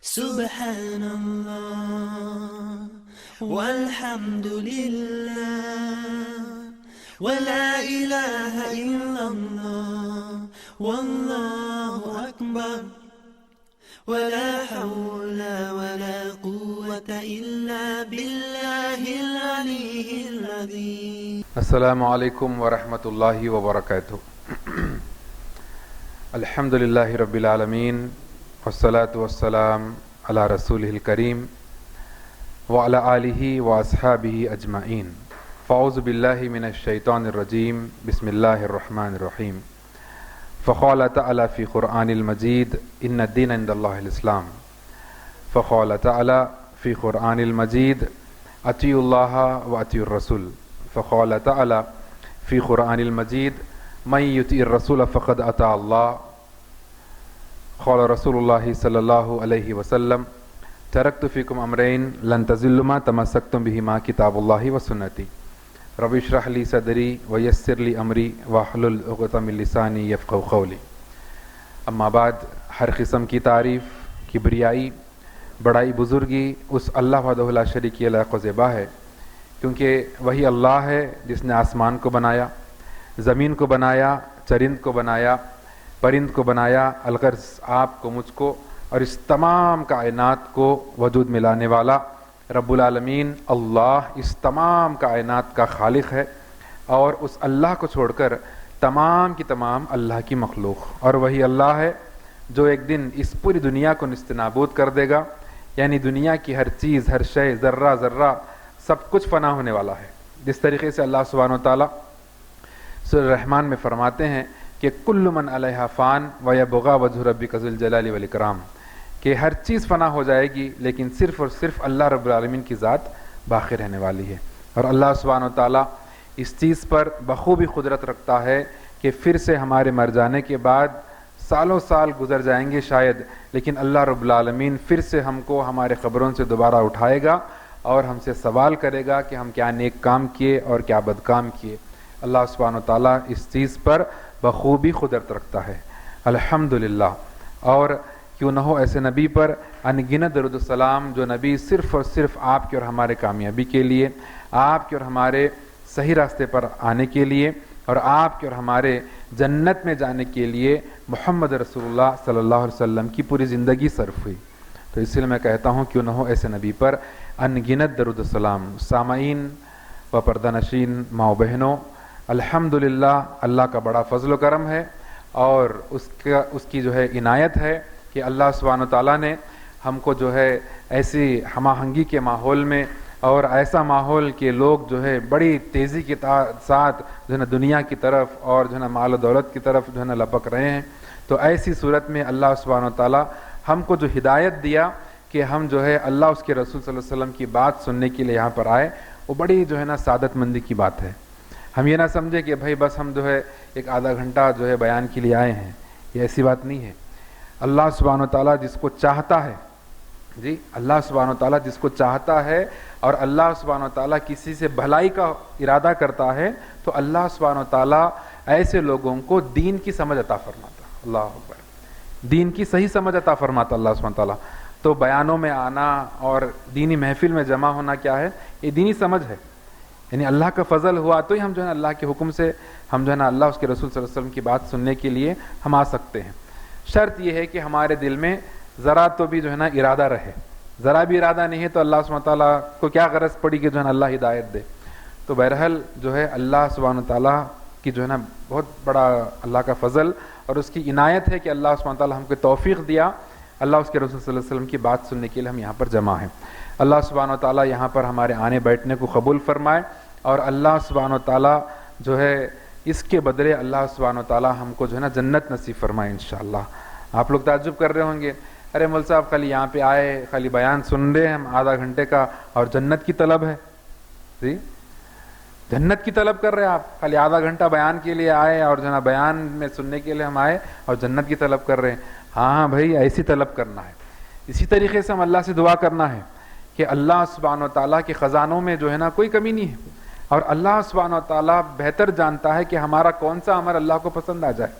سبحان اللہ والحمد للہ ولا الہ الا اللہ واللہ اکبر ولا حول ولا قوة الا باللہ العلی العظیم۔ السلام علیکم ورحمۃ اللہ وبرکاتہ۔ الحمدللہ رب العالمین والصلاة والسلام علی رسولہ الکریم وعلی آلہ واصحابہ اجمعین۔ فاعوذ باللہ من الشیطان الرجیم، بسم اللہ الرحمن الرحیم۔ فقال تعالی فی قرآن المجید ان الدین عند اللہ الاسلام۔ فقال تعالی فی قرآن المجید اطیعوا اللہ واطیعوا الرسول۔ فقال تعالی فی قرآن المجید من یطیع الرسول فقد اطاع اللہ۔ قال رسول اللہ صلی اللہ علیہ وسلم ترکت فیکم امرین لن تضلوا ما تمسکتم بہما کتاب اللہ و سنتی۔ رب اشرح لی صدری ویسر لی امری واحلل عقدۃ من لسانی یفقہوا قولی۔ اما بعد، ہر قسم کی تعریف، کبریائی، بڑائی، بزرگی اس اللہ وحدہ لا شریک کی لائق و زیبا ہے، کیونکہ وہی اللہ ہے جس نے آسمان کو بنایا، زمین کو بنایا، چرند کو بنایا، پرند کو بنایا، الغرض آپ کو، مجھ کو اور اس تمام کائنات کو وجود ملانے والا رب العالمین اللہ اس تمام کائنات کا خالق ہے، اور اس اللہ کو چھوڑ کر تمام کی تمام اللہ کی مخلوق، اور وہی اللہ ہے جو ایک دن اس پوری دنیا کو نیست نابود کر دے گا، یعنی دنیا کی ہر چیز، ہر شے، ذرہ ذرہ سب کچھ فنا ہونے والا ہے۔ جس طریقے سے اللہ سبحانہ وتعالی سورہ الرحمن میں فرماتے ہیں کہ کل من علیہا فان ویبغی وجہ ربک ذو الجلال والاکرام، کہ ہر چیز فنا ہو جائے گی لیکن صرف اور صرف اللہ رب العالمین کی ذات باقی رہنے والی ہے۔ اور اللہ سبحانہ وتعالی اس چیز پر بخوبی قدرت رکھتا ہے کہ پھر سے ہمارے مر جانے کے بعد سالوں سال گزر جائیں گے شاید، لیکن اللہ رب العالمین پھر سے ہم کو ہمارے قبروں سے دوبارہ اٹھائے گا اور ہم سے سوال کرے گا کہ ہم کیا نیک کام کیے اور کیا بد کام کیے۔ اللہ سبحانہ وتعالی اس چیز پر بخوبی قدرت رکھتا ہے، الحمدللہ۔ اور کیوں نہ ہو ایسے نبی پر ان گنت درود السلام، جو نبی صرف اور صرف آپ کے اور ہمارے کامیابی کے لیے، آپ کے اور ہمارے صحیح راستے پر آنے کے لیے، اور آپ کے اور ہمارے جنت میں جانے کے لیے محمد رسول اللہ صلی اللہ علیہ وسلم کی پوری زندگی صرف ہوئی۔ تو اس لیے میں کہتا ہوں کیوں نہ ہو ایسے نبی پر ان گنت درود السلام۔ سامعین و پردہ نشین ماں و بہنوں، الحمدللہ اللہ کا بڑا فضل و کرم ہے، اور اس کی جو ہے عنایت ہے کہ اللہ سبحانہ تعالیٰ نے ہم کو جو ہے ایسی ہم آہنگی کے ماحول میں، اور ایسا ماحول کہ لوگ جو ہے بڑی تیزی کے ساتھ جو ہے نا دنیا کی طرف اور جو ہے نا مال و دولت کی طرف جو ہے نا لپک رہے ہیں، تو ایسی صورت میں اللہ سبحانہ تعالیٰ ہم کو جو ہدایت دیا کہ ہم جو ہے اللہ اس کے رسول صلی اللہ علیہ وسلم کی بات سننے کے لیے یہاں پر آئے، وہ بڑی جو ہے نا سعادت مندی کی بات ہے۔ ہم یہ نہ سمجھے کہ بھائی بس ہم جو ہے ایک آدھا گھنٹہ جو ہے بیان کے لیے آئے ہیں، یہ ایسی بات نہیں ہے۔ اللہ سبحانہ تعالیٰ جس کو چاہتا ہے، جی اللہ سبحانہ تعالیٰ جس کو چاہتا ہے، اور اللہ سبحانہ تعالیٰ کسی سے بھلائی کا ارادہ کرتا ہے، تو اللہ سبحانہ تعالیٰ ایسے لوگوں کو دین کی سمجھ عطا فرماتا۔ اللہ اکبر، دین کی صحیح سمجھ عطا فرماتا اللہ سبحانہ تعالیٰ۔ تو بیانوں میں آنا اور دینی محفل میں جمع ہونا کیا ہے؟ یہ دینی سمجھ ہے، یعنی اللہ کا فضل ہوا تو ہی ہم جو ہے نا اللہ کے حکم سے ہم جو ہے نا اللہ اس کے رسول صلی اللہ علیہ وسلم کی بات سننے کے لیے ہم آ سکتے ہیں۔ شرط یہ ہے کہ ہمارے دل میں ذرا تو بھی جو ہے نا ارادہ رہے، ذرا بھی ارادہ نہیں ہے تو اللہ سبحانہ تعالیٰ کو کیا غرض پڑی کہ جو ہے نا اللہ ہدایت دے۔ تو بہرحال جو ہے اللہ سبحانہ تعالیٰ کی جو ہے نا بہت بڑا اللہ کا فضل اور اس کی عنایت ہے کہ اللہ سبحانہ تعالیٰ ہم کو توفیق دیا، اللہ اس کے رسول صلی اللہ علیہ وسلم کی بات سننے کے لیے ہم یہاں پر جمع ہیں۔ اللہ سبحانہ تعالیٰ یہاں پر ہمارے آنے بیٹھنے کو قبول فرمائے، اور اللہ سبحانہ تعالیٰ جو ہے اس کے بدلے اللہ سبحانہ تعالیٰ ہم کو جو ہے نا جنت نصیب فرمائے انشاءاللہ۔ آپ لوگ تعجب کر رہے ہوں گے، ارے مول صاحب خالی یہاں پہ آئے، خالی بیان سن رہے ہیں ہم آدھا گھنٹے کا، اور جنت کی طلب ہے؟ جی جنت کی طلب کر رہے ہیں آپ؟ خالی آدھا گھنٹہ بیان کے لیے آئے اور جو ہے نا بیان میں سننے کے لیے ہم آئے اور جنت کی طلب کر رہے ہیں؟ ہاں بھائی، ایسی طلب کرنا ہے۔ اسی طریقے سے ہم اللہ سے دعا کرنا ہے کہ اللہ سبحانہ تعالیٰ کے خزانوں میں جو ہے نا کوئی کمی نہیں ہے، اور اللہ سبحانہ تعالیٰ بہتر جانتا ہے کہ ہمارا کون سا عمل اللہ کو پسند آ جائے،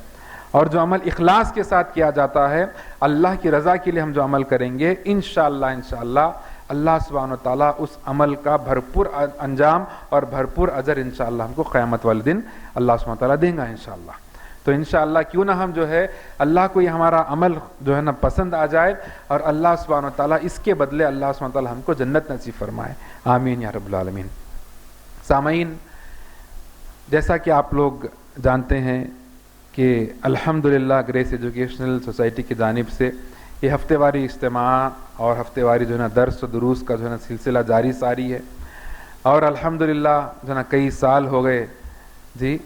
اور جو عمل اخلاص کے ساتھ کیا جاتا ہے، اللہ کی رضا کے لیے ہم جو عمل کریں گے، انشاءاللہ اللہ سبحانہ وتعالیٰ اس عمل کا بھرپور انجام اور بھرپور اجر انشاءاللہ ہم کو قیامت والے دن اللہ سبحانہ وتعالیٰ دیں گا انشاءاللہ۔ تو انشاءاللہ کیوں نہ ہم جو ہے اللہ کو یہ ہمارا عمل جو ہے نا پسند آ جائے، اور اللہ سبحانہ وتعالیٰ اس کے بدلے اللہ سبحانہ وتعالیٰ ہم کو جنت نصیب فرمائے، آمین یا رب العالمین۔ سامعین، جیسا کہ آپ لوگ جانتے ہیں کہ الحمدللہ گریس ایجوکیشنل سوسائٹی کی جانب سے یہ ہفتے واری اجتماع اور ہفتے واری جو ہے نا درس و دروس کا جو ہے نا سلسلہ جاری ساری ہے، اور الحمدللہ جو ہے نا کئی سال ہو گئے جی۔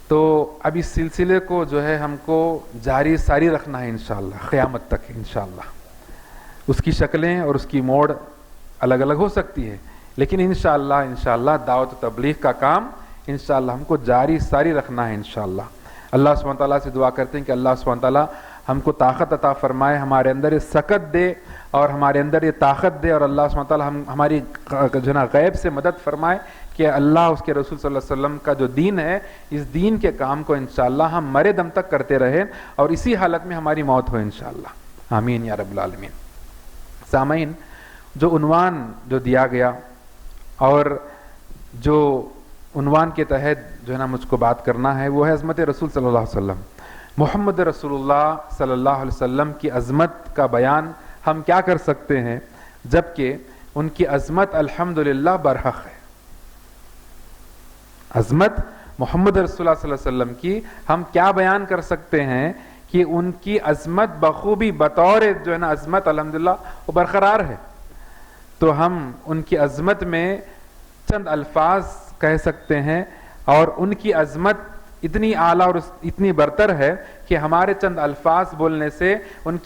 تو اب اس سلسلے کو جو ہے ہم کو جاری ساری رکھنا ہے انشاءاللہ قیامت تک انشاءاللہ۔ اس کی شکلیں اور اس کی موڑ الگ الگ ہو سکتی ہے، لیکن انشاءاللہ دعوت و تبلیغ کا کام انشاءاللہ ہم کو جاری ساری رکھنا ہے انشاءاللہ۔ اللہ سبحانہ تعالیٰ سے دعا کرتے ہیں کہ اللہ سبحانہ تعالیٰ ہم کو طاقت عطا فرمائے، ہمارے اندر یہ سکت دے اور ہمارے اندر یہ طاقت دے، اور اللہ سبحانہ تعالیٰ ہماری جو ہے نا غیب سے مدد فرمائے کہ اللہ اس کے رسول صلی اللہ علیہ وسلم کا جو دین ہے، اس دین کے کام کو انشاءاللہ ہم مرے دم تک کرتے رہیں اور اسی حالت میں ہماری موت ہو انشاءاللہ، آمین یا رب العالمین۔ سامعین، جو عنوان جو دیا گیا اور جو عنوان کے تحت جو ہے نا مجھ کو بات کرنا ہے، وہ ہے عظمت رسول صلی اللہ علیہ وسلم۔ محمد رسول اللہ صلی اللہ علیہ وسلم کی عظمت کا بیان ہم کیا کر سکتے ہیں جبکہ ان کی عظمت الحمدللہ برحق ہے۔ عظمت محمد رسول اللہ صلی اللہ علیہ وسلم کی ہم کیا بیان کر سکتے ہیں کہ ان کی عظمت بخوبی بطور جو ہے نا عظمت الحمدللہ وہ برقرار ہے۔ تو ہم ان کی عظمت میں چند الفاظ کہہ سکتے ہیں، اور ان کی عظمت اتنی اعلیٰ اور اتنی برتر ہے کہ ہمارے چند الفاظ بولنے سے ان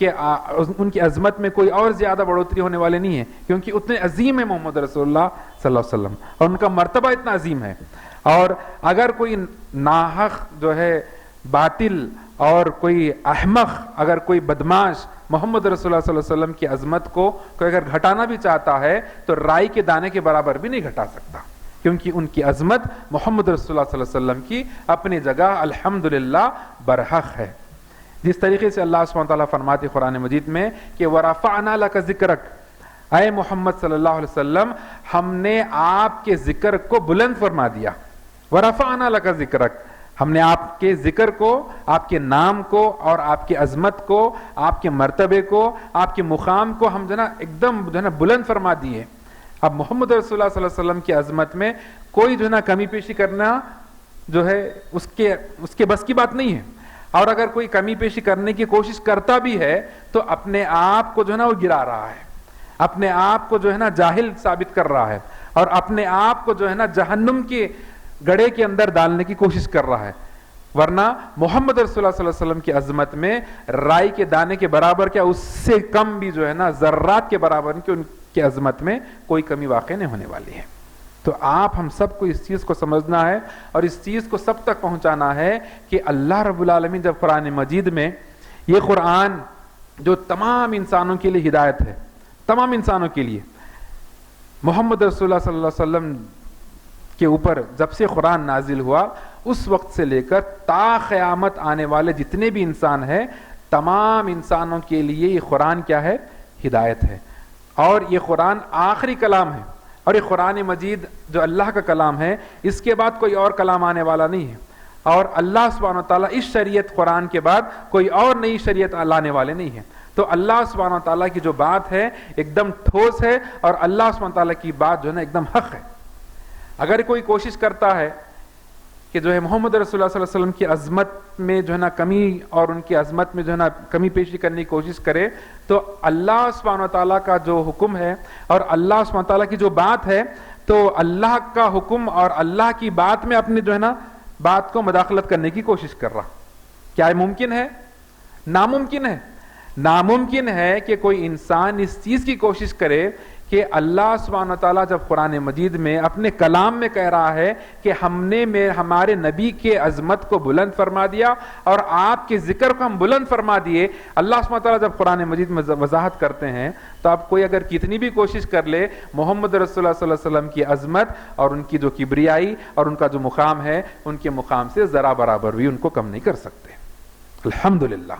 کی عظمت میں کوئی اور زیادہ بڑھوتری ہونے والے نہیں ہے، کیونکہ اتنے عظیم ہے محمد رسول اللہ صلی اللہ علیہ وسلم، اور ان کا مرتبہ اتنا عظیم ہے۔ اور اگر کوئی ناحق جو ہے باطل اور کوئی احمق، اگر کوئی بدماش محمد رسول اللہ صلی اللہ علیہ وسلم کی عظمت کو کوئی اگر گھٹانا بھی چاہتا ہے تو رائی کے دانے کے برابر بھی نہیں گھٹا سکتا، کیونکہ ان کی عظمت محمد رسول اللہ صلی اللہ علیہ وسلم کی اپنی جگہ الحمدللہ برحق ہے۔ جس طریقے سے اللہ سبحانہ تعالیٰ فرماتے قرآن مجید میں کہ وَرَفَعْنَا لَكَ ذِكْرَكَ، اے محمد صلی اللہ علیہ وسلم ہم نے آپ کے ذکر کو بلند فرما دیا۔ وَرَفَعْنَا لَكَ ذِكْرَكَ، ہم نے آپ کے ذکر کو، آپ کے نام کو اور آپ کی عظمت کو، آپ کے مرتبے کو، آپ کے مقام کو ہم جو ہے نا ایک دم جو ہے نا بلند فرما دیے۔ اب محمد رسول اللہ صلی اللہ علیہ وسلم کی عظمت میں کوئی جو ہے نا کمی پیشی کرنا جو ہے اس کے بس کی بات نہیں ہے، اور اگر کوئی کمی پیشی کرنے کی کوشش کرتا بھی ہے تو اپنے آپ کو جو ہے نا وہ گرا رہا ہے، اپنے آپ کو جو ہے نا جاہل ثابت کر رہا ہے، اور اپنے آپ کو جو ہے نا جہنم کے گڑھے کے اندر ڈالنے کی کوشش کر رہا ہے۔ ورنہ محمد رسول اللہ صلی اللہ علیہ وسلم کی عظمت میں رائی کے دانے کے برابر کیا، اس سے کم بھی جو ہے نا ذرات کے برابر کہ ان کی عظمت میں کوئی کمی واقع نہیں ہونے والی ہے۔ تو آپ ہم سب کو اس چیز کو سمجھنا ہے اور اس چیز کو سب تک پہنچانا ہے کہ اللہ رب العالمین جب قرآن مجید میں یہ قرآن جو تمام انسانوں کے لیے ہدایت ہے، تمام انسانوں کے لیے، محمد رسول اللہ صلی اللہ علیہ وسلم کے اوپر جب سے قرآن نازل ہوا اس وقت سے لے کر تا قیامت آنے والے جتنے بھی انسان ہیں، تمام انسانوں کے لیے یہ قرآن کیا ہے؟ ہدایت ہے، اور یہ قرآن آخری کلام ہے، اور یہ قرآن مجید جو اللہ کا کلام ہے اس کے بعد کوئی اور کلام آنے والا نہیں ہے، اور اللہ سبحانہ وتعالیٰ اس شریعت قرآن کے بعد کوئی اور نئی شریعت لانے والے نہیں ہیں۔ تو اللہ سبحانہ وتعالیٰ کی جو بات ہے ایک دم ٹھوس ہے، اور اللہ سبحانہ وتعالیٰ کی بات جو ہے نا ایک دم حق ہے۔ اگر کوئی کوشش کرتا ہے کہ جو ہے محمد رسول اللہ صلی اللہ علیہ وسلم کی عظمت میں جو ہے نا کمی اور ان کی عظمت میں جو ہے نا کمی پیشی کرنے کی کوشش کرے، تو اللہ سبحانہ وتعالیٰ کا جو حکم ہے اور اللہ سبحانہ وتعالیٰ کی جو بات ہے، تو اللہ کا حکم اور اللہ کی بات میں اپنے جو ہے نا بات کو مداخلت کرنے کی کوشش کر رہا، کیا یہ ممکن ہے؟ ناممکن ہے۔ ناممکن ہے کہ کوئی انسان اس چیز کی کوشش کرے کہ اللہ سبحانہ وتعالیٰ جب قرآن مجید میں اپنے کلام میں کہہ رہا ہے کہ ہم نے ہمارے نبی کے عظمت کو بلند فرما دیا اور آپ کے ذکر کو ہم بلند فرما دیے، اللہ سبحانہ وتعالیٰ جب قرآن مجید میں وضاحت کرتے ہیں تو اب کوئی اگر کتنی بھی کوشش کر لے، محمد رسول اللہ صلی اللہ علیہ وسلم کی عظمت اور ان کی جو کبریائی اور ان کا جو مقام ہے، ان کے مقام سے ذرا برابر بھی ان کو کم نہیں کر سکتے۔ الحمدللہ.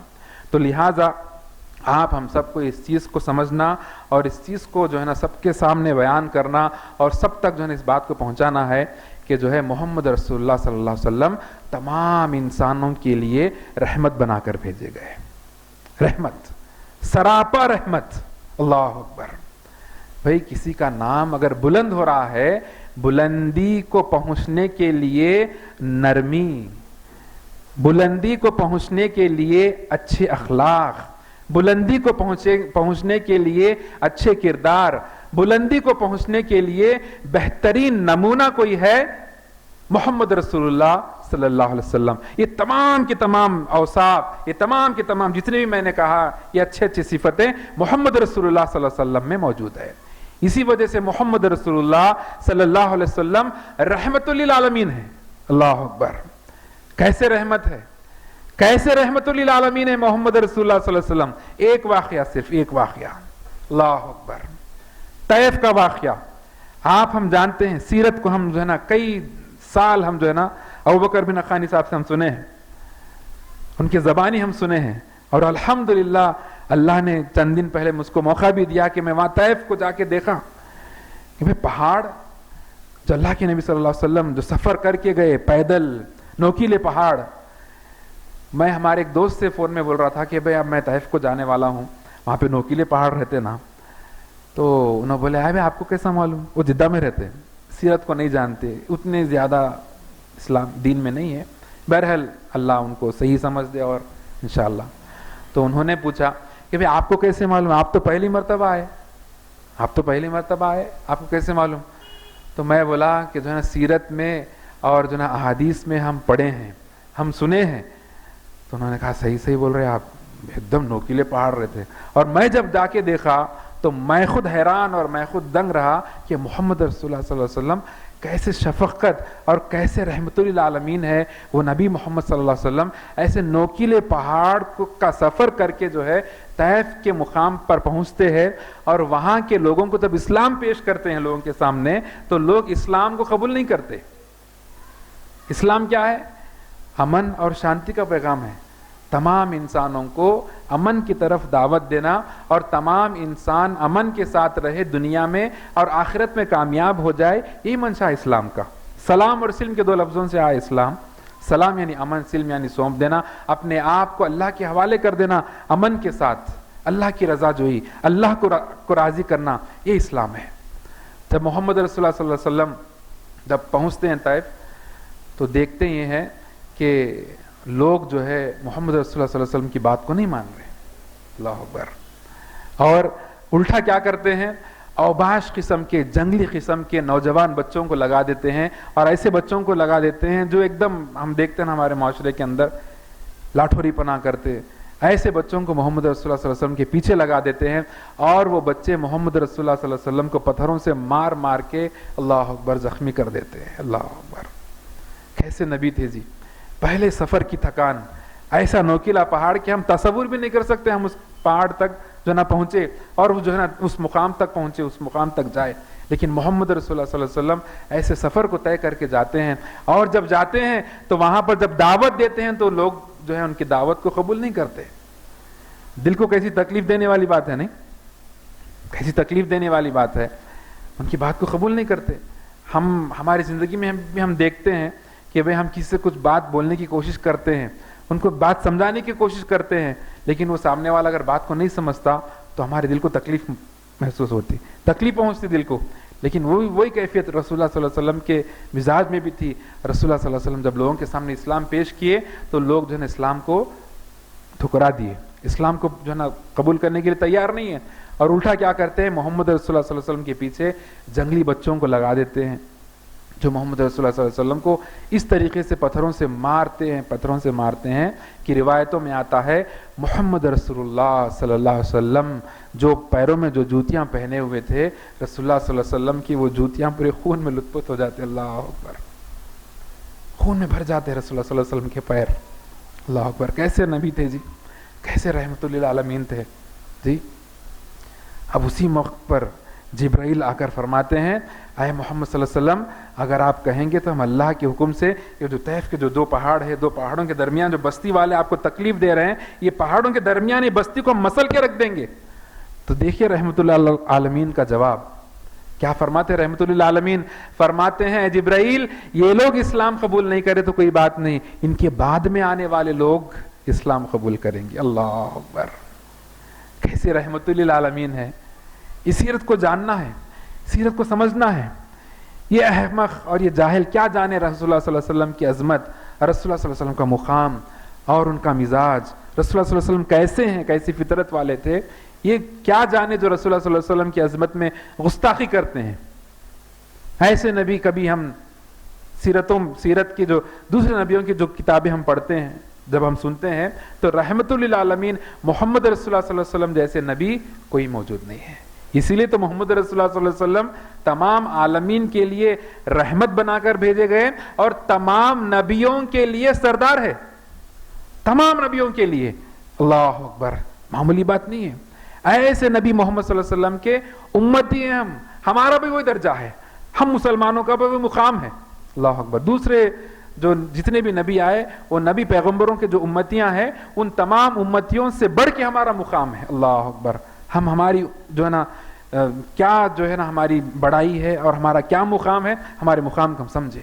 تو لہٰذا آپ ہم سب کو اس چیز کو سمجھنا اور اس چیز کو جو ہے نا سب کے سامنے بیان کرنا اور سب تک جو ہے نا اس بات کو پہنچانا ہے کہ جو ہے محمد رسول اللہ صلی اللہ علیہ وسلم تمام انسانوں کے لیے رحمت بنا کر بھیجے گئے. رحمت، سراپا رحمت. اللہ اکبر. بھئی کسی کا نام اگر بلند ہو رہا ہے، بلندی کو پہنچنے کے لیے نرمی، بلندی کو پہنچنے کے لیے اچھے اخلاق، بلندی کو پہنچنے کے لیے اچھے کردار، بلندی کو پہنچنے کے لیے بہترین نمونہ کوئی ہے محمد رسول اللہ صلی اللہ علیہ وسلم. یہ تمام کے تمام اوصاف، یہ تمام کے تمام جتنے بھی میں نے کہا یہ اچھے اچھی صفتیں محمد رسول اللہ صلی اللہ علیہ وسلم میں موجود ہے. اسی وجہ سے محمد رسول اللہ صلی اللہ علیہ وسلم رحمت للعالمین ہے. اللہ اکبر. کیسے رحمت ہے، کیسے رحمت للعالمین ہے محمد رسول اللہ صلی اللہ علیہ وسلم. ایک واقعہ، صرف ایک واقعہ. اللہ اکبر. طیف کا واقعہ. آپ ہم جانتے ہیں، سیرت کو ہم جو ہے نا کئی سال ہم جو ہے نا ابوبکر بن حقانی صاحب سے ہم سنے ہیں، ان کے زبانی ہم سنے ہیں، اور الحمدللہ اللہ نے چند دن پہلے مجھ کو موقع بھی دیا کہ میں وہاں طیف کو جا کے دیکھا کہ بھئی پہاڑ جو اللہ کے نبی صلی اللہ علیہ وسلم جو سفر کر کے گئے پیدل، نوکیلے پہاڑ. میں ہمارے ایک دوست سے فون میں بول رہا تھا کہ بھئی اب میں طیف کو جانے والا ہوں، وہاں پہ نوکیلے پہاڑ رہتے نا. تو انہوں نے بولے آپ کو کیسا معلوم؟ وہ جدہ میں رہتے ہیں، سیرت کو نہیں جانتے، اتنے زیادہ اسلام دین میں نہیں ہے. بہرحال اللہ ان کو صحیح سمجھ دے اور انشاءاللہ. تو انہوں نے پوچھا کہ بھئی آپ کو کیسے معلوم؟ آپ تو پہلی مرتبہ آئے، آپ تو پہلی مرتبہ آئے، آپ کو کیسے معلوم؟ تو میں بولا کہ جو ہے نا سیرت میں اور جو ہے نا احادیث میں ہم پڑھے ہیں، ہم سنے ہیں. تو انہوں نے کہا صحیح بول رہے آپ، ایک دم نوکیلے پہاڑ رہے تھے. اور میں جب جا کے دیکھا تو میں خود حیران اور میں خود دنگ رہا کہ محمد رسول اللہ صلی اللہ علیہ وسلم کیسے شفقت اور کیسے رحمت للعالمین ہے. وہ نبی محمد صلی اللہ علیہ وسلم ایسے نوکیلے پہاڑ کا سفر کر کے جو ہے طیف کے مقام پر پہنچتے ہیں، اور وہاں کے لوگوں کو جب اسلام پیش کرتے ہیں لوگوں کے سامنے تو لوگ اسلام کو قبول نہیں کرتے. اسلام کیا ہے؟ امن اور شانتی کا پیغام ہے. تمام انسانوں کو امن کی طرف دعوت دینا اور تمام انسان امن کے ساتھ رہے دنیا میں اور آخرت میں کامیاب ہو جائے، یہی منشا ہے اسلام کا. سلام اور سلم کے دو لفظوں سے آئے اسلام. سلام یعنی امن، سلم یعنی سونپ دینا، اپنے آپ کو اللہ کے حوالے کر دینا امن کے ساتھ، اللہ کی رضا جوئی، اللہ کو راضی کرنا، یہ اسلام ہے. جب محمد رسول اللہ صلی اللہ علیہ وسلم جب پہنچتے ہیں طیف تو دیکھتے یہ ہیں کہ لوگ جو ہے محمد رسول اللہ صلی اللہ علیہ وسلم کی بات کو نہیں مان رہے. اللہ اکبر. اور الٹا کیا کرتے ہیں؟ اوباش قسم کے، جنگلی قسم کے نوجوان بچوں کو لگا دیتے ہیں، اور ایسے بچوں کو لگا دیتے ہیں جو ایک دم ہم دیکھتے ہیں ہمارے معاشرے کے اندر لاٹھوری پنا کرتے. ایسے بچوں کو محمد رسول اللہ صلی اللہ علیہ وسلم کے پیچھے لگا دیتے ہیں، اور وہ بچے محمد رسول اللہ صلی اللہ علیہ وسلم کو پتھروں سے مار مار کے اللہ اکبر زخمی کر دیتے ہیں. اللہ اکبر. کیسے نبی تھے جی! پہلے سفر کی تھکان، ایسا نوکیلا پہاڑ کہ ہم تصور بھی نہیں کر سکتے ہم اس پہاڑ تک جو نا پہنچے اور وہ جو ہے نا اس مقام تک پہنچے، اس مقام تک جائے. لیکن محمد رسول اللہ صلی اللہ علیہ وسلم ایسے سفر کو طے کر کے جاتے ہیں، اور جب جاتے ہیں تو وہاں پر جب دعوت دیتے ہیں تو لوگ جو ہے ان کی دعوت کو قبول نہیں کرتے. دل کو کیسی تکلیف دینے والی بات ہے، نہیں؟ کیسی تکلیف دینے والی بات ہے. ان کی بات کو قبول نہیں کرتے. ہماری زندگی میں ہم دیکھتے ہیں کہ بھئی ہم کسی سے کچھ بات بولنے کی کوشش کرتے ہیں، ان کو بات سمجھانے کی کوشش کرتے ہیں، لیکن وہ سامنے والا اگر بات کو نہیں سمجھتا تو ہمارے دل کو تکلیف محسوس ہوتی، تکلیف پہنچتی دل کو. لیکن وہی کیفیت رسول اللہ صلی اللہ علیہ وسلم کے مزاج میں بھی تھی. رسول اللہ صلی اللہ علیہ وسلم جب لوگوں کے سامنے اسلام پیش کیے تو لوگ جو ہے نا اسلام کو ٹھکرا دیے، اسلام کو جو ہے نا قبول کرنے کے لیے تیار نہیں ہے، اور الٹا کیا کرتے ہیں؟ محمد رسول اللہ صلی اللہ علیہ وسلم کے پیچھے جنگلی بچوں کو لگا دیتے ہیں جو محمد رسول اللہ صلی اللہ علیہ وسلم کو اس طریقے سے پتھروں سے مارتے ہیں کہ روایتوں میں آتا ہے محمد رسول اللہ صلی اللہ علیہ وسلم جو پیروں میں جو جوتیاں پہنے ہوئے تھے، رسول اللہ صلی اللہ علیہ وسلم کی وہ جوتیاں پورے خون میں لت پت ہو جاتے. اللہ اکبر. خون میں بھر جاتے رسول اللہ صلی اللہ علیہ وسلم کے پیر. اللہ اکبر. کیسے نبی تھے جی! کیسے رحمت للعالمین تھے جی! اب اسی موقع پر جبرائیل آ کر فرماتے ہیں اے محمد صلی اللہ علیہ وسلم اگر آپ کہیں گے تو ہم اللہ کے حکم سے یہ جو طیف کے جو 2 پہاڑ ہے 2 پہاڑوں کے درمیان جو بستی والے آپ کو تکلیف دے رہے ہیں یہ پہاڑوں کے درمیان یہ بستی کو ہم مسل کے رکھ دیں گے. تو دیکھیے رحمت اللہ عالمین کا جواب کیا فرماتے ہیں. رحمت اللہ عالمین فرماتے ہیں جبرائیل یہ لوگ اسلام قبول نہیں کرے تو کوئی بات نہیں, ان کے بعد میں آنے والے لوگ اسلام قبول کریں گے. اللہ اکبر, کیسے رحمت اللہ عالمین ہے. اس سیرت کو جاننا ہے, سیرت کو سمجھنا ہے. یہ احمق اور یہ جاہل کیا جانے رسول اللہ صلی اللہ علیہ وسلم کی عظمت, رسول اللہ صلی اللہ علیہ وسلم کا مقام اور ان کا مزاج, رسول اللہ صلی اللہ علیہ وسلم کیسے ہیں, کیسی فطرت والے تھے. یہ کیا جانے جو رسول اللہ صلی اللہ علیہ وسلم کی عظمت میں گستاخی کرتے ہیں. ایسے نبی کبھی ہم سیرت کی جو دوسرے نبیوں کی جو کتابیں ہم پڑھتے ہیں جب ہم سنتے ہیں تو رحمت للعالمین محمد رسول اللہ صلی اللہ علیہ وسلم جیسے نبی کوئی موجود نہیں ہے. اسی لیے تو محمد رسول اللہ صلی اللہ علیہ وسلم تمام عالمین کے لیے رحمت بنا کر بھیجے گئے اور تمام نبیوں کے لیے سردار ہے, تمام نبیوں کے لیے. اللہ اکبر, معمولی بات نہیں ہے. ایسے نبی محمد صلی اللہ علیہ وسلم کے امتی ہیں ہم, ہمارا بھی وہی درجہ ہے, ہم مسلمانوں کا بھی وہی مقام ہے. اللہ اکبر. دوسرے جو جتنے بھی نبی آئے وہ نبی پیغمبروں کے جو امتیاں ہیں ان تمام امتیوں سے بڑھ کے ہمارا مقام ہے. اللہ اکبر. ہم ہماری جو ہے نا کیا جو ہے نا ہماری بڑائی ہے اور ہمارا کیا مقام ہے, ہمارے مقام کو ہم سمجھے.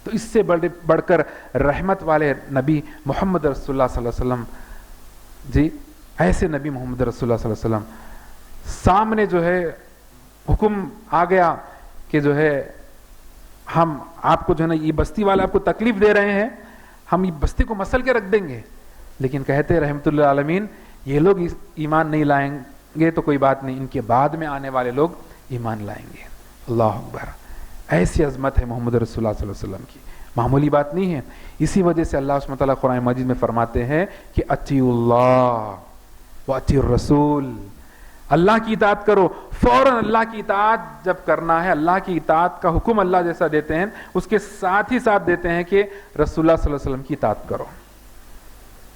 تو اس سے بڑھ کر رحمت والے نبی محمد رسول اللہ صلی اللہ علیہ وسلم, جی ایسے نبی محمد رسول اللہ صلی اللہ علیہ وسلم سامنے جو ہے حکم آ گیا کہ جو ہے ہم آپ کو جو ہے نا یہ بستی والے آپ کو تکلیف دے رہے ہیں, ہم یہ بستی کو مسل کے رکھ دیں گے. لیکن کہتے رحمت اللہ عالمین یہ لوگ ایمان نہیں لائیں گے تو کوئی بات نہیں, ان کے بعد میں آنے والے لوگ ایمان لائیں گے. اللہ اکبر. ایسی عظمت ہے محمد رسول اللہ صلی اللہ علیہ وسلم کی, معمولی بات نہیں ہے. اسی وجہ سے اللہ سبحانہ وتعالیٰ قرآن مجید میں فرماتے ہیں کہ اطیعوا اللہ واطیعوا الرسول, اللہ کی اطاعت کرو. فوراً اللہ کی اطاعت جب کرنا ہے, اللہ کی اطاعت کا حکم اللہ جیسا دیتے ہیں اس کے ساتھ ہی ساتھ دیتے ہیں کہ رسول اللہ صلی اللہ علیہ وسلم کی اطاعت کرو.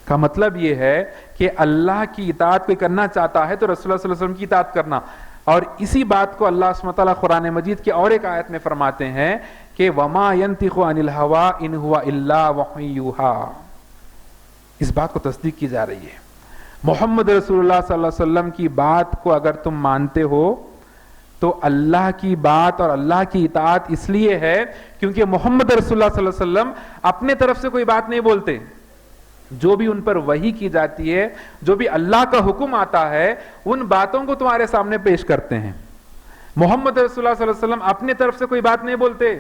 کا مطلب یہ ہے کہ اللہ کی اطاعت کوئی کرنا چاہتا ہے تو رسول اللہ صلی اللہ علیہ وسلم کی اطاعت کرنا. اور اسی بات کو اللہ سبحانہ وتعالیٰ قرآن مجید کی اور ایک آیت میں فرماتے ہیں کہ وما ينطق عن الهوى ان هو الا وحی یوحی. اس بات کو تصدیق کی جا رہی ہے. محمد رسول اللہ صلی اللہ علیہ وسلم کی بات کو اگر تم مانتے ہو تو اللہ کی بات اور اللہ کی اطاعت اس لیے ہے کیونکہ محمد رسول اللہ صلی اللہ علیہ وسلم اپنے طرف سے کوئی بات نہیں بولتے. جو بھی ان پر وحی کی جاتی ہے, جو بھی اللہ کا حکم آتا ہے, ان باتوں کو تمہارے سامنے پیش کرتے ہیں. محمد رسول اللہ صلی اللہ علیہ وسلم اپنے طرف سے کوئی بات نہیں بولتے.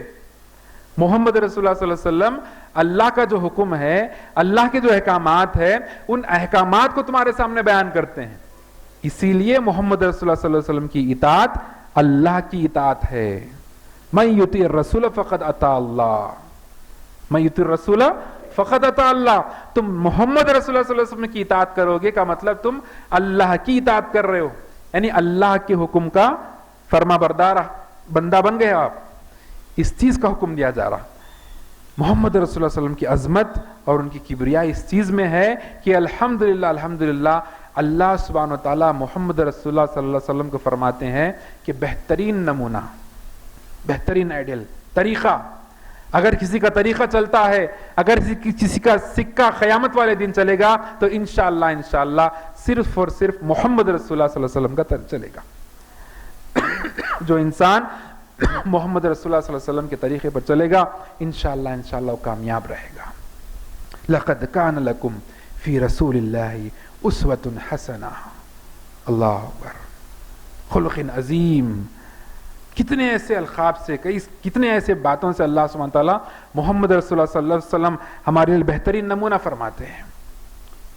محمد رسول اللہ صلی اللہ علیہ وسلم اللہ کا جو حکم ہے, اللہ کے جو احکامات ہے, ان احکامات کو تمہارے سامنے بیان کرتے ہیں. اسی لیے محمد رسول اللہ صلی اللہ علیہ وسلم کی اطاعت اللہ کی اطاعت ہے. من یطیع الرسول فقد اطاع اللہ, من یطیع الرسول فقد اطاع اللہ. تم محمد رسول اللہ صلی اللہ علیہ وسلم کی اطاعت کرو گے کا مطلب تم اللہ کی اطاعت کر رہے ہو, یعنی اللہ کے حکم کا فرما بردار بندہ بن گئے آپ. اس چیز کا حکم دیا جا رہا. محمد رسول اللہ صلی اللہ علیہ وسلم کی عظمت اور ان کی کبریائی اس چیز میں ہے کہ الحمدللہ الحمدللہ اللہ سبحانہ وتعالیٰ محمد رسول اللہ صلی اللہ علیہ وسلم کو فرماتے ہیں کہ بہترین نمونہ, بہترین آئیڈیل طریقہ, اگر کسی کا طریقہ چلتا ہے, اگر کسی کا سکہ قیامت والے دن چلے گا تو انشاءاللہ صرف اور صرف محمد رسول اللہ صلی اللہ علیہ وسلم کا چلے گا. جو انسان محمد رسول اللہ صلی اللہ علیہ وسلم کے طریقے پر چلے گا انشاءاللہ وہ کامیاب رہے گا. لقد کان لکم فی رسول اللہ اسوۃ حسنہ. اللہ اکبر. خلق عظیم. کتنے ایسے القاب سے, کتنے ایسے باتوں سے اللہ سبحانہ تعالیٰ محمد رسول اللہ صلی اللہ علیہ وسلم ہمارے لیے بہترین نمونہ فرماتے ہیں.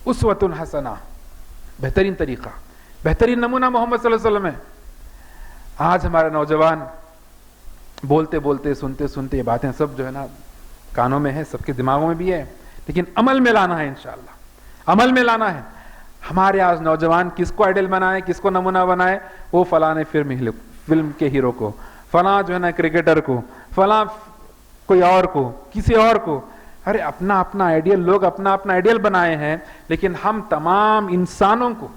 اسوۃ حسنہ, بہترین طریقہ, بہترین نمونہ محمد صلی اللہ علیہ وسلم ہے. آج ہمارے نوجوان بولتے بولتے سنتے سنتے یہ باتیں سب جو ہے نا کانوں میں ہے, سب کے دماغوں میں بھی ہے, لیکن عمل میں لانا ہے. انشاءاللہ عمل میں لانا ہے. ہمارے آج نوجوان کس کو آئیڈل بنائے, کس کو نمونہ بنائے, وہ فلاں فلم کے ہیرو کو, فلاں جو ہے نا کرکٹر کو, فلاں کوئی اور کو, کسی اور کو. ارے اپنا اپنا آئیڈیل, لوگ اپنا اپنا آئیڈیل بنائے ہیں, لیکن ہم تمام انسانوں کو,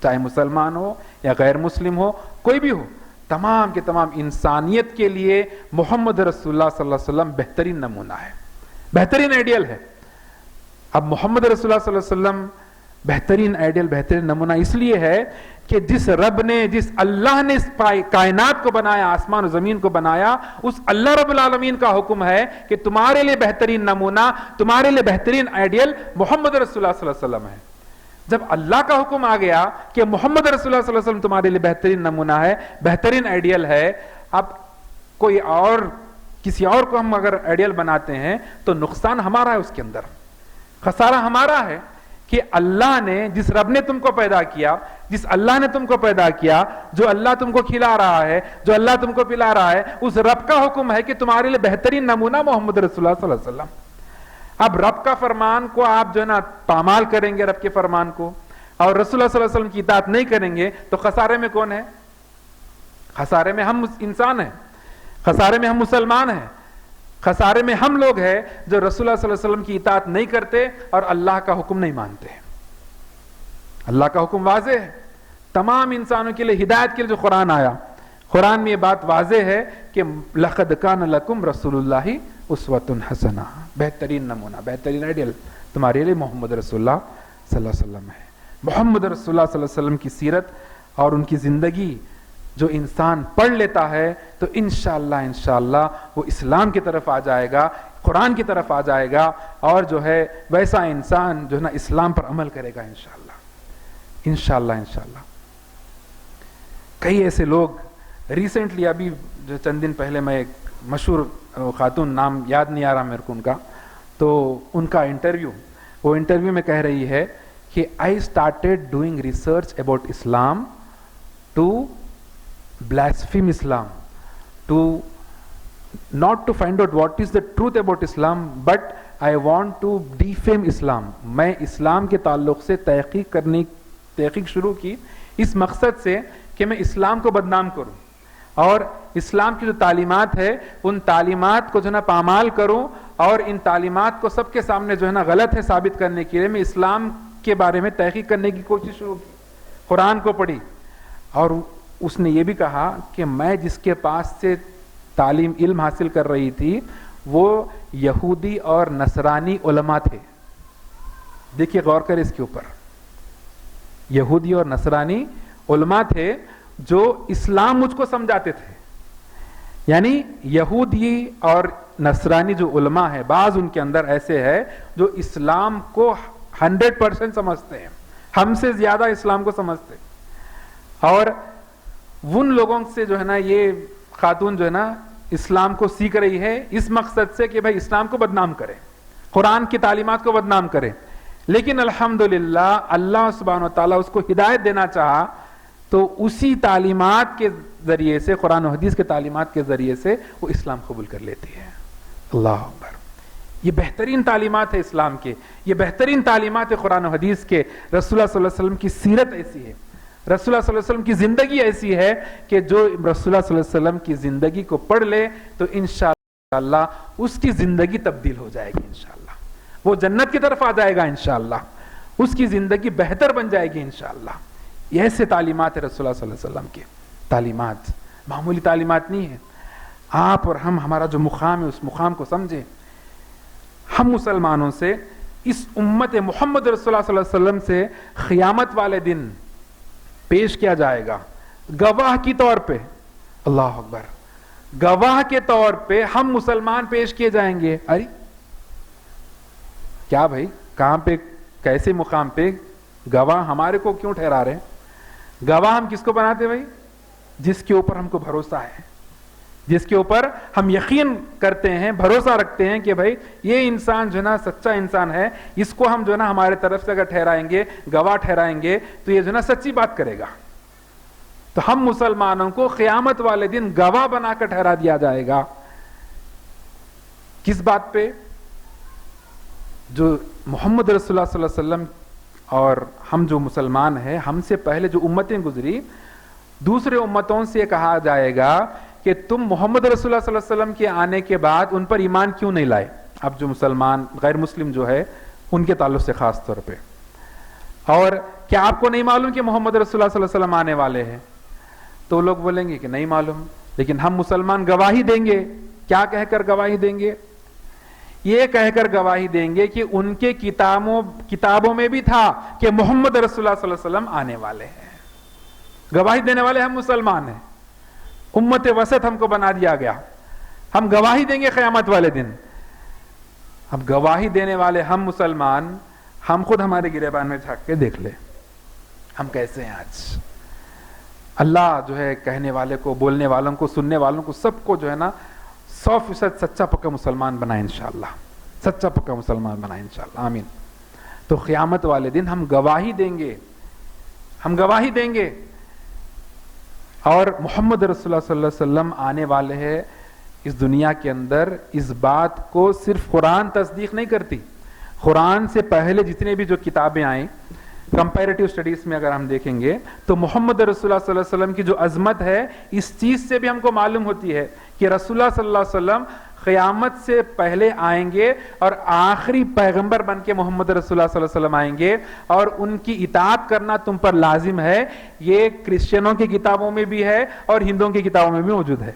چاہے مسلمان ہو یا غیر مسلم ہو، کوئی بھی ہو، تمام کے تمام انسانیت کے لیے محمد رسول اللہ صلی اللہ علیہ وسلم بہترین نمونہ ہے، بہترین آئیڈیل ہے۔ اب محمد رسول اللہ صلی اللہ علیہ وسلم بہترین آئیڈیل، بہترین نمونہ اس لیے ہے کہ جس رب نے، جس اللہ نے اس کائنات کو بنایا، آسمان و زمین کو بنایا، اس اللہ رب العالمین کا حکم ہے کہ تمہارے لیے بہترین نمونہ، تمہارے لیے بہترین آئیڈیل محمد رسول اللہ صلی اللہ علیہ وسلم ہے۔ جب اللہ کا حکم آ گیا کہ محمد رسول اللہ صلی اللہ علیہ وسلم تمہارے لیے بہترین نمونہ ہے، بہترین آئیڈیل ہے، اب کوئی اور، کسی اور کو ہم اگر آئیڈیل بناتے ہیں تو نقصان ہمارا ہے، اس کے اندر خسارہ ہمارا ہے کہ اللہ نے، جس رب نے تم کو پیدا کیا، جس اللہ نے تم کو پیدا کیا، جو اللہ تم کو کھلا رہا ہے، جو اللہ تم کو پلا رہا ہے، اس رب کا حکم ہے کہ تمہارے لیے بہترین نمونہ محمد رسول اللہ صلی اللہ علیہ وسلم۔ اب رب کا فرمان کو آپ جو ہے نا پامال کریں گے، رب کے فرمان کو، اور رسول اللہ صلی اللہ علیہ وسلم کی اطاعت نہیں کریں گے تو خسارے میں کون ہے؟ خسارے میں ہم انسان ہیں، خسارے میں ہم مسلمان ہیں، خسارے میں ہم لوگ ہیں جو رسول اللہ صلی اللہ علیہ وسلم کی اطاعت نہیں کرتے اور اللہ کا حکم نہیں مانتے۔ اللہ کا حکم واضح ہے تمام انسانوں کے لیے، ہدایت کے لیے جو قرآن آیا، قرآن میں یہ بات واضح ہے کہ لَقَدْ كَانَ لَكُمْ رَسُولُ اللَّهِ أُسْوَةٌ حَسَنَةٌ، بہترین نمونہ، بہترین آئیڈیل تمہارے لیے محمد رسول اللہ صلی اللہ علیہ وسلم ہے۔ محمد رسول اللہ صلی اللہ علیہ وسلم کی سیرت اور ان کی زندگی جو انسان پڑھ لیتا ہے تو انشاءاللہ وہ اسلام کی طرف آ جائے گا، قرآن کی طرف آ جائے گا، اور جو ہے ویسا انسان جو ہے نا اسلام پر عمل کرے گا انشاءاللہ۔ کئی ایسے لوگ ریسنٹلی، ابھی جو چند دن پہلے میں ایک مشہور خاتون، نام یاد نہیں آ رہا میرے کو ان کا، تو ان کا وہ انٹرویو میں کہہ رہی ہے کہ I started doing research about Islam to blaspheme Islam, not to find out what is the truth about Islam, but I want to defame Islam۔ میں اسلام کے تعلق سے تحقیق شروع کی اس مقصد سے کہ میں اسلام کو بدنام کروں اور اسلام کی جو تعلیمات ہے ان تعلیمات کو جو ہے نا پامال کروں، اور ان تعلیمات کو سب کے سامنے جو ہے نا غلط ہے ثابت کرنے کے لیے میں اسلام کے بارے میں تحقیق کرنے کی کوشش شروع کی، قرآن کو پڑھی، اور اس نے یہ بھی کہا کہ میں جس کے پاس سے تعلیم علم حاصل کر رہی تھی وہ یہودی اور نصرانی علماء تھے۔ دیکھیے غور کریں اس کے اوپر، یہودی اور نصرانی علماء تھے جو اسلام مجھ کو سمجھاتے تھے۔ یعنی یہودی اور نصرانی جو علماء ہیں، بعض ان کے اندر ایسے ہیں جو اسلام کو 100% سمجھتے ہیں، ہم سے زیادہ اسلام کو سمجھتے، اور ان لوگوں سے جو ہے نا یہ خاتون جو ہے نا اسلام کو سیکھ رہی ہے اس مقصد سے کہ بھائی اسلام کو بدنام کرے، قرآن کی تعلیمات کو بدنام کرے۔ لیکن الحمدللہ اللہ سبحانہ و تعالیٰ اس کو ہدایت دینا چاہا تو اسی تعلیمات کے ذریعے سے، قرآن و حدیث کے تعلیمات کے ذریعے سے وہ اسلام قبول کر لیتی ہے۔ اللہ اکبر، یہ بہترین تعلیمات ہے اسلام کے، یہ بہترین تعلیمات ہے قرآن و حدیث کے۔ رسول اللہ صلی اللہ علیہ وسلم کی سیرت ایسی ہے، رسول اللہ صلی اللہ علیہ وسلم کی زندگی ایسی ہے کہ جو رسول اللہ صلی اللہ علیہ وسلم کی زندگی کو پڑھ لے تو انشاءاللہ اس کی زندگی تبدیل ہو جائے گی، انشاءاللہ وہ جنت کی طرف آ جائے گا، انشاءاللہ اس کی زندگی بہتر بن جائے گی انشاءاللہ۔ یہ ایسے تعلیمات ہے رسول اللہ صلی اللہ علیہ وسلم کے، تعلیمات معمولی تعلیمات نہیں ہیں۔ آپ اور ہمارا جو مقام ہے اس مقام کو سمجھیں۔ ہم مسلمانوں سے، اس امت محمد رسول اللہ صلی اللہ علیہ وسلم سے قیامت والے دن پیش کیا جائے گا گواہ کی طور پہ، اللہ اکبر، گواہ کے طور پہ ہم مسلمان پیش کیے جائیں گے۔ ارے کیا بھائی، کہاں پہ، کیسے مقام پہ گواہ ہمارے کو کیوں ٹھہرا رہے ہیں؟ گواہ ہم کس کو بناتے بھائی؟ جس کے اوپر ہم کو بھروسہ ہے، جس کے اوپر ہم یقین کرتے ہیں، بھروسہ رکھتے ہیں کہ بھائی یہ انسان جو ہے نا سچا انسان ہے، اس کو ہم جو ہے نا ہمارے طرف سے اگر ٹھہرائیں گے، گواہ ٹھہرائیں گے تو یہ جو ہے نا سچی بات کرے گا۔ تو ہم مسلمانوں کو قیامت والے دن گواہ بنا کر ٹھہرا دیا جائے گا۔ کس بات پہ؟ جو محمد رسول اللہ صلی اللہ علیہ وسلم اور ہم جو مسلمان ہیں، ہم سے پہلے جو امتیں گزری، دوسرے امتوں سے کہا جائے گا کہ تم محمد رسول اللہ صلی اللہ علیہ وسلم کے آنے کے بعد ان پر ایمان کیوں نہیں لائے؟ اب جو مسلمان غیر مسلم جو ہے ان کے تعلق سے خاص طور پہ، اور کیا آپ کو نہیں معلوم کہ محمد رسول اللہ صلی اللہ علیہ وسلم آنے والے ہیں؟ تو لوگ بولیں گے کہ نہیں معلوم، لیکن ہم مسلمان گواہی دیں گے. کیا کہہ کر گواہی دیں گے؟ یہ کہہ کر گواہی دیں گے کہ ان کے کتابوں میں بھی تھا کہ محمد رسول اللہ صلی اللہ علیہ وسلم آنے والے ہیں. گواہی دینے والے ہم مسلمان ہیں، امت وسط ہم کو بنا دیا گیا. ہم گواہی دیں گے قیامت والے دن. اب گواہی دینے والے ہم مسلمان، ہم خود ہمارے گریبان میں جھانک کے دیکھ لیں ہم کیسے ہیں آج. اللہ جو ہے کہنے والے کو، بولنے والوں کو، سننے والوں کو، سب کو جو ہے نا 100% سچا پکا مسلمان بنائے انشاءاللہ. سچا پکا مسلمان بنائے انشاءاللہ، آمین. تو قیامت والے دن ہم گواہی دیں گے، ہم گواہی دیں گے. اور محمد رسول اللہ صلی اللہ علیہ وسلم آنے والے ہیں اس دنیا کے اندر. اس بات کو صرف قرآن تصدیق نہیں کرتی. قرآن سے پہلے جتنے بھی جو کتابیں آئیں، کمپیریٹیو سٹڈیز میں اگر ہم دیکھیں گے تو محمد رسول اللہ صلی اللہ علیہ وسلم کی جو عظمت ہے، اس چیز سے بھی ہم کو معلوم ہوتی ہے کہ رسول اللہ صلی اللہ علیہ وسلم قیامت سے پہلے آئیں گے اور آخری پیغمبر بن کے محمد رسول اللہ صلی اللہ علیہ وسلم آئیں گے، اور ان کی اطاعت کرنا تم پر لازم ہے. یہ کرسچنوں کی کتابوں میں بھی ہے اور ہندوؤں کی کتابوں میں بھی موجود ہے.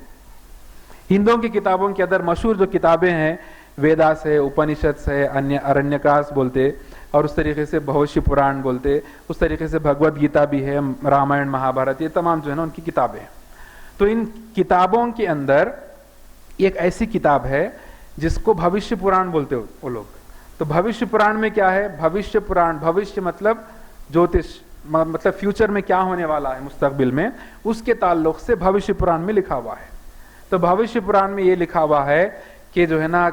ہندوؤں کی کتابوں کے اندر مشہور جو کتابیں ہیں، ویداس ہے، اپنشدس ہے، ارنیکاس بولتے، اور اس طریقے سے بھوشی پران بولتے، اس طریقے سے بھگوت گیتا بھی ہے، رامائن مہابھارت، یہ تمام جو ہے نا ان کی کتابیں ہیں. تو ان کتابوں کے اندر ایک ایسی کتاب ہے جس کو بھوشیہ پران بولتے وہ لوگ. تو بھوشیہ پران میں کیا ہے؟ بھوشیہ پران، بھوشیہ مطلب جوتش، مطلب فیوچر میں کیا ہونے والا ہے مستقبل میں، اس کے تعلق سے بھوشیہ پران میں لکھا ہوا ہے. تو بھوشیہ پران میں یہ لکھا ہوا ہے کہ جو ہے نا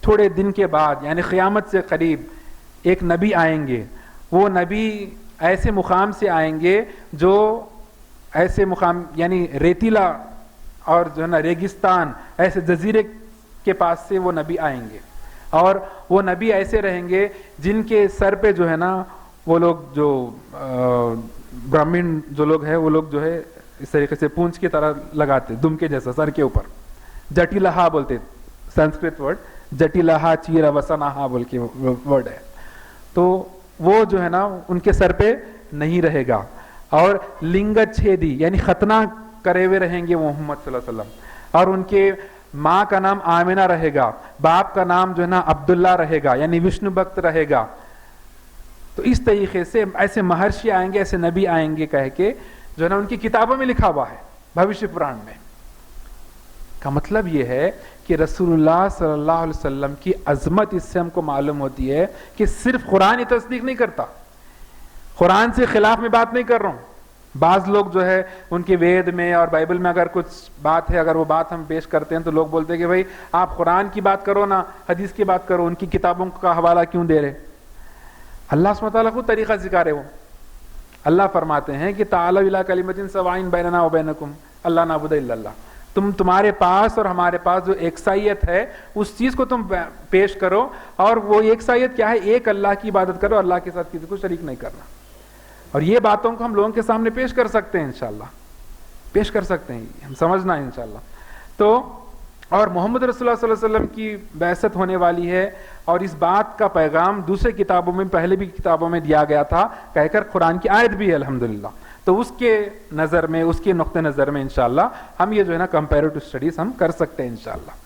تھوڑے دن کے بعد، یعنی قیامت سے قریب ایک نبی آئیں گے. وہ نبی ایسے مقام سے آئیں گے جو ایسے مقام، یعنی ریتیلا اور جو ہے نا ریگستان، ایسے جزیرے کے پاس سے وہ نبی آئیں گے. اور وہ نبی ایسے رہیں گے جن کے سر پہ جو ہے نا وہ لوگ جو براہمن جو لوگ ہیں وہ لوگ جو ہے اس طریقے سے پونچھ کی طرح لگاتے، دم کے جیسا سر کے اوپر. جٹیلہا بولتے، سنسکرت ورڈ جٹیلہا چیرا وسنہا بول کے ورڈ ہے. تو وہ جو ہے نا ان کے سر پہ نہیں رہے گا. اور لنگ چھیدی یعنی ختنہ کرے ہوئے رہیں گے وہ محمد صلی اللہ علیہ وسلم. اور ان کے ماں کا نام آمنہ رہے گا، باپ کا نام جو ہے نا عبداللہ رہے گا، یعنی وشنو بھکت رہے گا. تو اس طریقے سے ایسے مہرشی آئیں گے، ایسے نبی آئیں گے کہہ کے جو ہے نا ان کی کتابوں میں لکھا ہوا ہے بھوشیہ پران میں. کا مطلب یہ ہے کہ رسول اللہ صلی اللہ علیہ وسلم کی عظمت اس سے ہم کو معلوم ہوتی ہے کہ صرف قرآن ہی تصدیق نہیں کرتا. قرآن سے خلاف میں بات نہیں کر رہا ہوں. بعض لوگ جو ہے ان کے وید میں اور بائبل میں اگر کچھ بات ہے، اگر وہ بات ہم پیش کرتے ہیں تو لوگ بولتے ہیں کہ بھائی آپ قرآن کی بات کرو نا، حدیث کی بات کرو، ان کی کتابوں کا حوالہ کیوں دے رہے؟ اللہ سبحانہ وتعالیٰ خود طریقہ سکھا رہے. وہ اللہ فرماتے ہیں کہ تعالوا الی کلمۃ سواء بیننا وبینکم الا نعبد الا اللہ. تمہارے پاس اور ہمارے پاس جو یکسائیت ہے اس چیز کو تم پیش کرو. اور وہ یکسائیت کیا ہے؟ ایک اللہ کی عبادت کرو، اللہ کے ساتھ کسی کو شریک نہیں کرنا. اور یہ باتوں کو ہم لوگوں کے سامنے پیش کر سکتے ہیں انشاءاللہ، پیش کر سکتے ہیں، ہم سمجھنا ہے انشاءاللہ. تو اور محمد رسول اللہ صلی اللہ علیہ وسلم کی بعثت ہونے والی ہے، اور اس بات کا پیغام دوسرے کتابوں میں، پہلے بھی کتابوں میں دیا گیا تھا کہہ کر قرآن کی آیت بھی ہے الحمدللہ. تو اس کے نظر میں، اس کے نقطہ نظر میں انشاءاللہ ہم یہ جو ہے نا کمپیریٹو سٹڈیز ہم کر سکتے ہیں انشاءاللہ.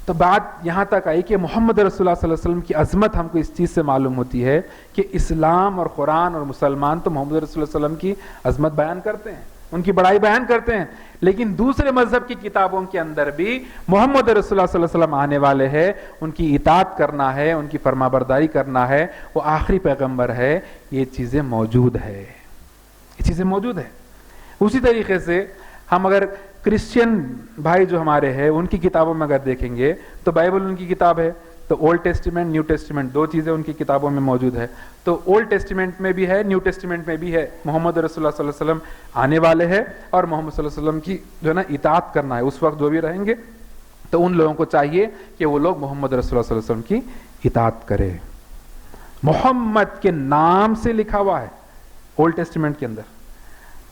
تو بات یہاں تک آئی کہ محمد رسول اللہ صلی اللہ علیہ وسلم کی عظمت ہم کو اس چیز سے معلوم ہوتی ہے کہ اسلام اور قرآن اور مسلمان تو محمد رسول اللہ علیہ وسلم کی عظمت بیان کرتے ہیں، ان کی بڑائی بیان کرتے ہیں. لیکن دوسرے مذہب کی کتابوں کے اندر بھی محمد رسول اللہ صلی اللہ علیہ وسلم آنے والے ہیں، ان کی اطاعت کرنا ہے، ان کی فرما برداری کرنا ہے، وہ آخری پیغمبر ہے. یہ چیزیں موجود ہے، یہ چیزیں موجود ہے. اسی طریقے سے ہم اگر کرسچین بھائی جو ہمارے ہیں ان کی کتابوں میں اگر دیکھیں گے تو بائبل ان کی کتاب ہے. تو اولڈ ٹیسٹیمنٹ، نیو ٹیسٹیمنٹ، دو چیزیں ان کی کتابوں میں موجود ہے. تو اولڈ ٹیسٹیمنٹ میں بھی ہے، نیو ٹیسٹیمنٹ میں بھی ہے محمد رسول اللہ صلی اللہ علیہ وسلم آنے والے ہیں اور محمد صلی اللہ علیہ وسلم کی جو ہے نا اطاعت کرنا ہے. اس وقت جو بھی رہیں گے تو ان لوگوں کو چاہیے کہ وہ لوگ محمد رسول اللہ صلی اللہ علیہ وسلم کی اطاعت کرے. محمد کے نام سے لکھا ہوا ہے اولڈ ٹیسٹیمنٹ کے اندر.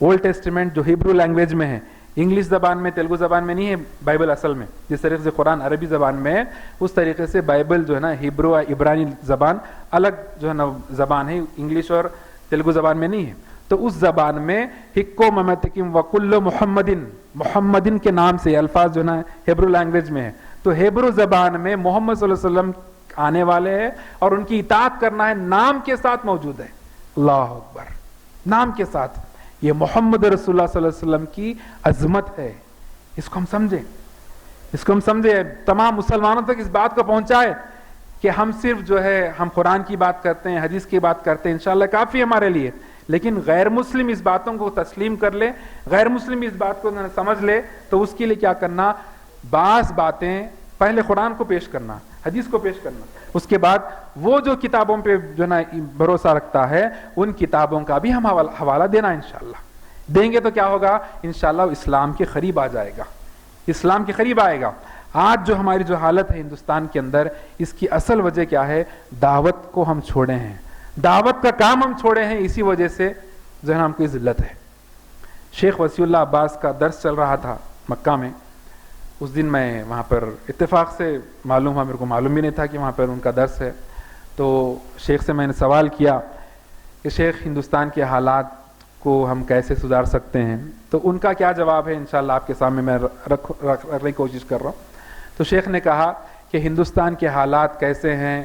اولڈ ٹیسٹیمنٹ جو ہیبرو لینگویج میں ہے، انگلش زبان میں، تیلگو زبان میں نہیں ہے بائبل اصل میں. جس طریقے سے قرآن عربی زبان میں ہے اس طریقے سے بائبل جو ہے نا ہیبرو عبرانی زبان الگ جو ہے نا زبان ہے، انگلش اور تیلگو زبان میں نہیں ہے. تو اس زبان میں حکو ممتکم وکل محمدن، محمدن کے نام سے الفاظ جو ہے نا ہیبرو لینگویج میں ہے. تو ہیبرو زبان میں محمد صلی اللہ علیہ وسلم آنے والے ہیں اور ان کی اطاعت کرنا ہے، نام کے ساتھ موجود ہے. اللہ اکبر، نام کے ساتھ. یہ محمد رسول اللہ صلی اللہ علیہ وسلم کی عظمت ہے. اس کو ہم سمجھیں، اس کو ہم سمجھیں، تمام مسلمانوں تک اس بات کو پہنچائے کہ ہم صرف جو ہے ہم قرآن کی بات کرتے ہیں، حدیث کی بات کرتے ہیں، انشاءاللہ کافی ہمارے لیے. لیکن غیر مسلم اس باتوں کو تسلیم کر لے، غیر مسلم اس بات کو سمجھ لے، تو اس کے لیے کیا کرنا؟ بعض باتیں پہلے قرآن کو پیش کرنا، حدیث کو پیش کرنا، اس کے بعد وہ جو کتابوں پہ جو نا بھروسہ رکھتا ہے ان کتابوں کا بھی ہم حوالہ دینا. انشاءاللہ دیں گے تو کیا ہوگا؟ انشاءاللہ اسلام کے قریب آ جائے گا، اسلام کے قریب آئے گا. آج جو ہماری جو حالت ہے ہندوستان کے اندر، اس کی اصل وجہ کیا ہے؟ دعوت کو ہم چھوڑے ہیں، دعوت کا کام ہم چھوڑے ہیں. اسی وجہ سے جو ہے نا ہم کو ذلت ہے. شیخ وسیع اللہ عباس کا درس چل رہا تھا مکہ میں. اس دن میں وہاں پر اتفاق سے معلوم ہوا، میرے کو معلوم بھی نہیں تھا کہ وہاں پر ان کا درس ہے. تو شیخ سے میں نے سوال کیا کہ شیخ ہندوستان کے حالات کو ہم کیسے سدھار سکتے ہیں؟ تو ان کا کیا جواب ہے انشاءاللہ آپ کے سامنے میں رکھنے کی کوشش کر رہا ہوں. تو شیخ نے کہا کہ ہندوستان کے حالات کیسے ہیں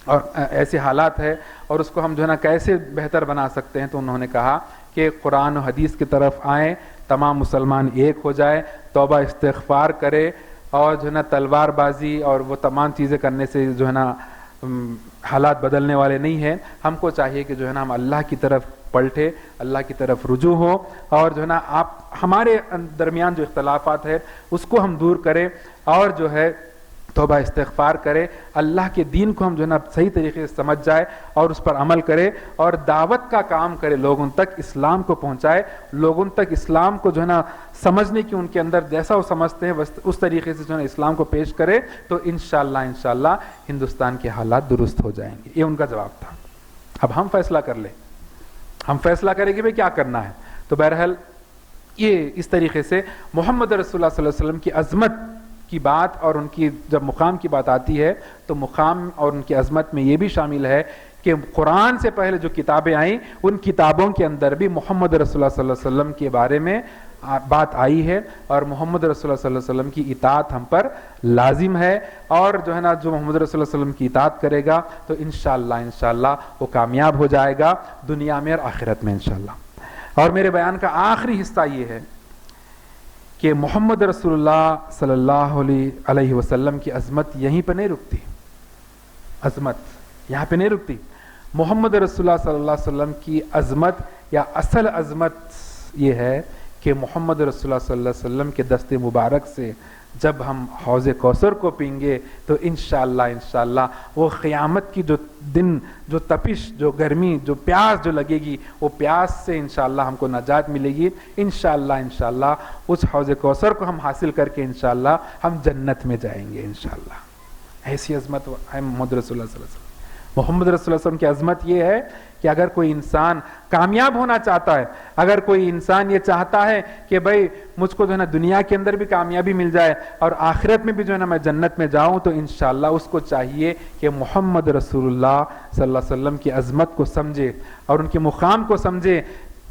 اور ایسے حالات ہے اور اس کو ہم جو ہے نا کیسے بہتر بنا سکتے ہیں. تو انہوں نے کہا کہ قرآن و حدیث کی طرف آئیں، تمام مسلمان ایک ہو جائے، توبہ استغفار کرے، اور جو ہے نا تلوار بازی اور وہ تمام چیزیں کرنے سے جو ہے نا حالات بدلنے والے نہیں ہیں. ہم کو چاہیے کہ جو ہے نا ہم اللہ کی طرف پلٹے، اللہ کی طرف رجوع ہو، اور جو ہے نا آپ ہمارے درمیان جو اختلافات ہے اس کو ہم دور کریں، اور جو ہے توبہ استغفار کرے، اللہ کے دین کو ہم جو ہے نا صحیح طریقے سے سمجھ جائے اور اس پر عمل کرے، اور دعوت کا کام کرے، لوگوں تک اسلام کو پہنچائے، لوگوں تک اسلام کو جو ہے نا سمجھنے کی ان کے اندر جیسا وہ سمجھتے ہیں اس طریقے سے جو ہے نا اسلام کو پیش کرے. تو انشاءاللہ ہندوستان کے حالات درست ہو جائیں گے. یہ ان کا جواب تھا. اب ہم فیصلہ کر لیں، ہم فیصلہ کریں کہ بھئی کیا کرنا ہے. تو بہرحال یہ اس طریقے سے محمد رسول اللہ صلی اللہ علیہ وسلم کی عظمت کی بات، اور ان کی جب مقام کی بات آتی ہے تو مقام اور ان کی عظمت میں یہ بھی شامل ہے کہ قرآن سے پہلے جو کتابیں آئیں ان کتابوں کے اندر بھی محمد رسول اللہ صلی اللہ علیہ وسلم کے بارے میں بات آئی ہے، اور محمد رسول اللہ صلی اللہ علیہ وسلم کی اطاعت ہم پر لازم ہے. اور جو ہے نا جو محمد رسول اللہ صلی اللہ علیہ وسلم کی اطاعت کرے گا تو انشاءاللہ وہ کامیاب ہو جائے گا دنیا میں اور آخرت میں انشاءاللہ. اور میرے بیان کا آخری حصہ یہ ہے کہ محمد رسول اللہ صلی اللہ علیہ وسلم کی عظمت یہیں پہ نہیں رکتی، عظمت یہاں پہ نہیں رکتی. محمد رسول اللہ صلی اللہ علیہ وسلم کی عظمت یا اصل عظمت یہ ہے کہ محمد رسول اللہ صلی اللہ علیہ وسلم کے دست مبارک سے جب ہم حوض کوثر کو پئیں گے تو انشاءاللہ وہ قیامت کی جو دن، جو تپش، جو گرمی، جو پیاس جو لگے گی، وہ پیاس سے انشاءاللہ ہم کو نجات ملے گی. انشاءاللہ اس حوض کوثر کو ہم حاصل کر کے انشاءاللہ ہم جنت میں جائیں گے انشاءاللہ. ایسی عظمت ہے محمد رسول اللہ صلی اللہ علیہ وسلم. محمد رسول اللہ صلی اللہ علیہ وسلم کی عظمت یہ ہے کہ اگر کوئی انسان کامیاب ہونا چاہتا ہے، اگر کوئی انسان یہ چاہتا ہے کہ بھائی مجھ کو جو ہے نا دنیا کے اندر بھی کامیابی مل جائے اور آخرت میں بھی جو ہے نا میں جنت میں جاؤں، تو انشاءاللہ اس کو چاہیے کہ محمد رسول اللہ صلی اللہ علیہ وسلم کی عظمت کو سمجھے اور ان کے مقام کو سمجھے.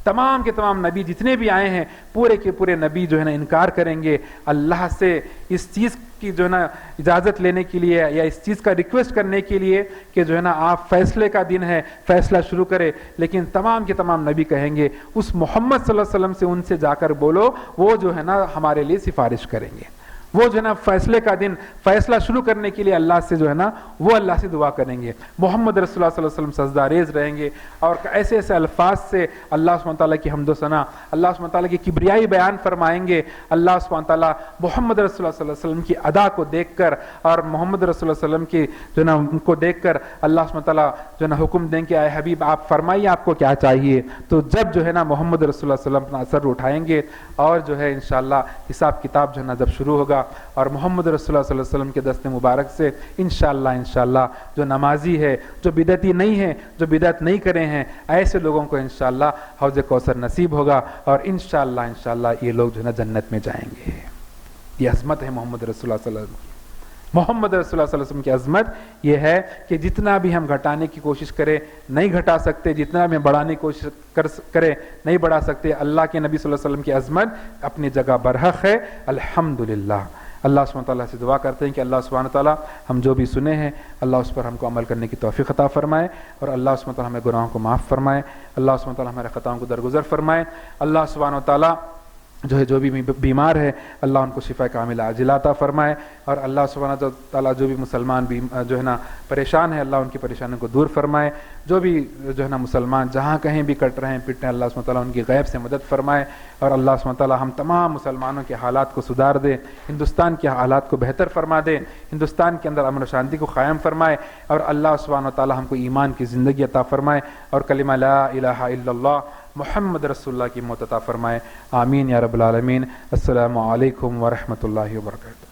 تمام کے تمام نبی جتنے بھی آئے ہیں، پورے کے پورے نبی جو ہے نا انکار کریں گے اللہ سے اس چیز کی جو ہے نا اجازت لینے کے لیے یا اس چیز کا ریکویسٹ کرنے کے لیے کہ جو ہے نا آپ فیصلے کا دن ہے، فیصلہ شروع کرے. لیکن تمام کے تمام نبی کہیں گے اس محمد صلی اللہ علیہ وسلم سے ان سے جا کر بولو، وہ جو ہے نا ہمارے لیے سفارش کریں گے. وہ جو ہے نا فیصلے کا دن، فیصلہ شروع کرنے کے لیے اللہ سے جو ہے نا وہ اللہ سے دعا کریں گے. محمد رسول اللہ صلی اللہ علیہ وسلم سجدہ ریز رہیں گے اور ایسے ایسے الفاظ سے اللہ سبحانہ تعالیٰ کی حمد و ثنا، اللہ سبحانہ تعالیٰ کی کبریائی بیان فرمائیں گے. اللہ سبحانہ تعالیٰ محمد رسول اللہ صلی اللہ علیہ وسلم کی ادا کو دیکھ کر اور محمد رسول اللہ صلی اللہ علیہ وسلم کی جو ہے نا ان کو دیکھ کر اللہ سبحانہ تعالیٰ جو ہے نا حکم دیں کہ اے حبیب آپ فرمائیے آپ کو کیا چاہیے. تو جب جو ہے نا محمد رسول اللہ صلی اللہ علیہ وسلم اپنا سر اٹھائیں گے اور جو ہے انشاءاللہ حساب کتاب جو ہے نا جب شروع ہوگا ہوگا، اور محمد رسول اللہ صلی اللہ علیہ وسلم کے دست مبارک سے انشاءاللہ جو نمازی ہے، جو بدعتی نہیں ہے، جو بدعت نہیں کرے ہیں، ایسے لوگوں کو انشاءاللہ حوض کوثر نصیب ہوگا، اور انشاءاللہ یہ لوگ جو ہے نا جنت میں جائیں گے۔ یہ عظمت ہے محمد رسول اللہ صلی اللہ علیہ وسلم کی۔ محمد رسول اللہ صلی اللہ علیہ وسلم کی عظمت یہ ہے کہ جتنا بھی ہم گھٹانے کی کوشش کریں نہیں گھٹا سکتے، جتنا بھی ہم بڑھانے کی کوشش کریں نہیں بڑھا سکتے۔ اللہ کے نبی صلی اللہ علیہ وسلم کی عظمت اپنی جگہ برحق ہے، الحمدللہ۔ اللہ سبحانہ تعالیٰ سے دعا کرتے ہیں کہ اللہ سبحانہ تعالیٰ ہم جو بھی سنے ہیں اللہ اس پر ہم کو عمل کرنے کی توفیق عطا فرمائے، اور اللہ سبحانہ تعالیٰ ہمیں گناہوں کو معاف فرمائے، اللہ سبحانہ تعالیٰ ہمارے خطاؤں کو درگزر فرمائے۔ اللہ سبحانہ تعالیٰ جو بھی بیمار ہے اللہ ان کو شفا کاملہ عاجلہ عطا فرمائے، اور اللہ سبحانہ تعالیٰ جو بھی مسلمان جو ہے نا پریشان ہے اللہ ان کی پریشانیوں کو دور فرمائے۔ جو بھی جو ہے نا مسلمان جہاں کہیں بھی کٹ رہے ہیں پٹ رہے ہیں، اللہ سبحانہ تعالیٰ ان کی غیب سے مدد فرمائے، اور اللہ سبحانہ تعالیٰ ہم تمام مسلمانوں کے حالات کو سدھار دے، ہندوستان کے حالات کو بہتر فرما دے، ہندوستان کے اندر امن و شانتی کو قائم فرمائے، اور اللہ سبحانہ تعالیٰ ہم کو ایمان کی زندگی عطا فرمائے، اور کلمہ لا الہ الا اللہ محمد رسول اللہ کی موت عطا فرمائے۔ آمین یا رب العالمین۔ السلام علیکم ورحمۃ اللہ وبرکاتہ۔